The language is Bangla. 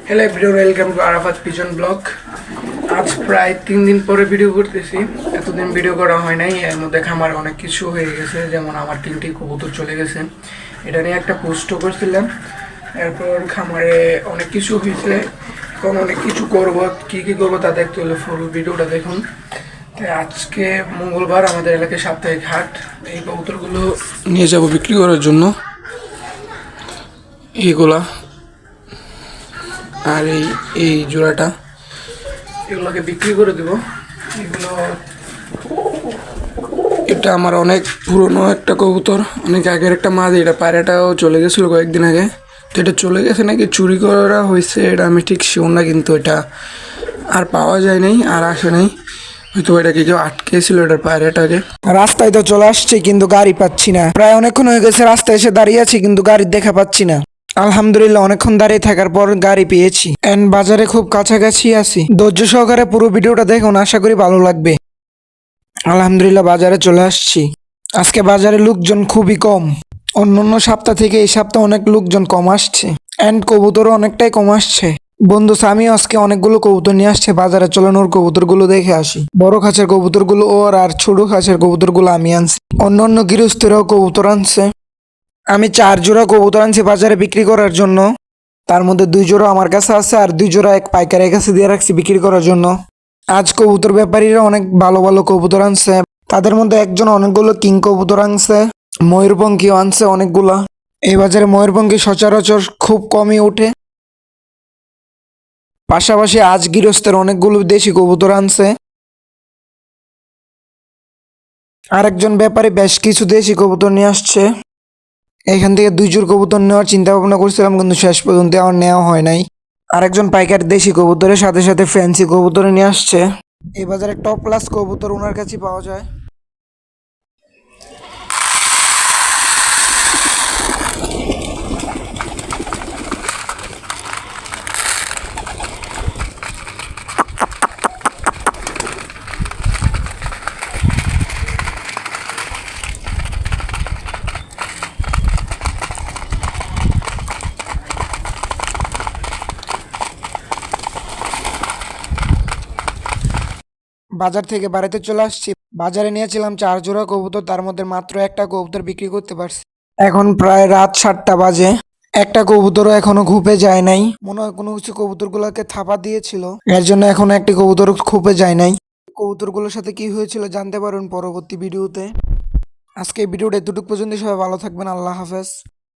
Hello everyone, welcome to Arafat pigeon blog. আজ প্রায় 3 দিন পরে ভিডিও করতেছি। এতদিন ভিডিও করা হয় নাই, এর মধ্যে খামারে অনেক কিছু হয়ে গেছে, যেমন আমার 3টি কবুতর চলে গেছে, এটা নিয়ে একটা পোস্টও করছিলাম। এরপর খামারে অনেক কিছু হয়েছে, এখন অনেক কিছু করবো, কী কী করবো তা দেখতে হলে ফুল ভিডিওটা দেখুন। তাই আজকে মঙ্গলবার, আমাদের এলাকায় সাপ্তাহিক হাট। এই কবুতরগুলো নিয়ে যাব বিক্রি করার জন্য, এইগুলা আর এই জোড়াটা, এগুলোকে বিক্রি করে দেব। এগুলো এটা আমার অনেক পুরনো একটা কবুতর, অনেক আগের একটা মাদি। এটা পায়রাটাও চলে গেছিলো কয়েকদিন আগে, তো এটা চলে গেছে নাকি চুরি করা হয়েছে এটা আমি ঠিক শিওর না, কিন্তু এটা আর পাওয়া যায় নাই, আর আসে নাই, হয়তো এটাকে কেউ আটকেছিল এটার পায়রাটাকে। রাস্তায় তো চলে আসছে কিন্তু গাড়ি পাচ্ছি না, প্রায় অনেকক্ষণ হয়ে গেছে রাস্তায় এসে দাঁড়িয়ে আছি কিন্তু গাড়ির দেখা পাচ্ছি না। আলহামদুলিল্লাহ অনেকক্ষণ দাঁড়িয়ে থাকার পর গাড়ি পেয়েছি, এন্ড বাজারে খুব কাছাকাছি আছি। ধৈর্য সহকারে পুরো ভিডিওটা দেখুন, আশা করি ভালো লাগবে। আলহামদুলিল্লাহ বাজারে চলে আসছি। আজকে বাজারে লোকজন খুবই কম, অন্যান্য সপ্তাহ থেকে এই সপ্তাহে অনেক লোকজন কম আসছে, এন্ড কবুতরও অনেকটাই কম আসছে। বন্ধু স্বামী আজকে অনেকগুলো কবুতর নিয়ে আসছে বাজারে, চলেন ওর কবুতরগুলো দেখে আসি। বড় খাঁচার কবুতরগুলো ওর, আর ছোট খাঁচার কবুতরগুলো আমি আনছি। অন্যান্য গৃহস্থরাও কবুতর আনছে। আমি 4 জোড়া কবুতর আনছি বাজারে বিক্রি করার জন্য, তার মধ্যে 2 জোড়া আমার কাছে আছে, আর 2 জোড়া এক পাইকারের কাছে দিয়ে রাখছি বিক্রি করার জন্য। আজ কবুতর ব্যাপারীরা অনেক ভালো ভালো কবুতর আনছে, তাদের মধ্যে একজন অনেকগুলো কিং কবুতর আনছে, ময়ূরপঙ্খীও আনছে অনেকগুলা। এই বাজারে ময়ূরপঙ্খী সচরাচর খুব কমই ওঠে। পাশাপাশি আজ গৃহস্থের অনেকগুলো দেশি কবুতর আনছে, আরেকজন ব্যাপারী বেশ কিছু দেশি কবুতর নিয়ে আসছে। এখান থেকে 2 জোড় কবুতর নেওয়ার চিন্তা ভাবনা করছিলাম, কিন্তু শেষ পর্যন্ত আমার নেওয়া হয় নাই। আরেকজন পাইকার দেশি কবুতরের সাথে সাথে ফ্যান্সি কবুতর নিয়ে আসছে। এই বাজারে টপ ক্লাস কবুতর ওনার কাছে পাওয়া যায়। বাজার থেকে বাড়িতে চলে আসছি। বাজারে নিয়েছিলাম 4 জোড়া কবুতর, তার মধ্যে মাত্র একটা কবুতর বিক্রি করতে পারছি। এখন প্রায় রাত 7টা বাজে, একটা কবুতরও এখনো খুপে যায় নাই। মনে হয় কোনো কিছু কবুতরগুলোকে থাপা দিয়েছিল, এর জন্য এখনো একটি কবুতর খুপে যায় নাই। কবুতরগুলোর সাথে কি হয়েছিল জানতে পারুন পরবর্তী ভিডিওতে। আজকে এই ভিডিওটা এতটুকু পর্যন্ত, সবাই ভালো থাকবেন, আল্লাহ হাফেজ।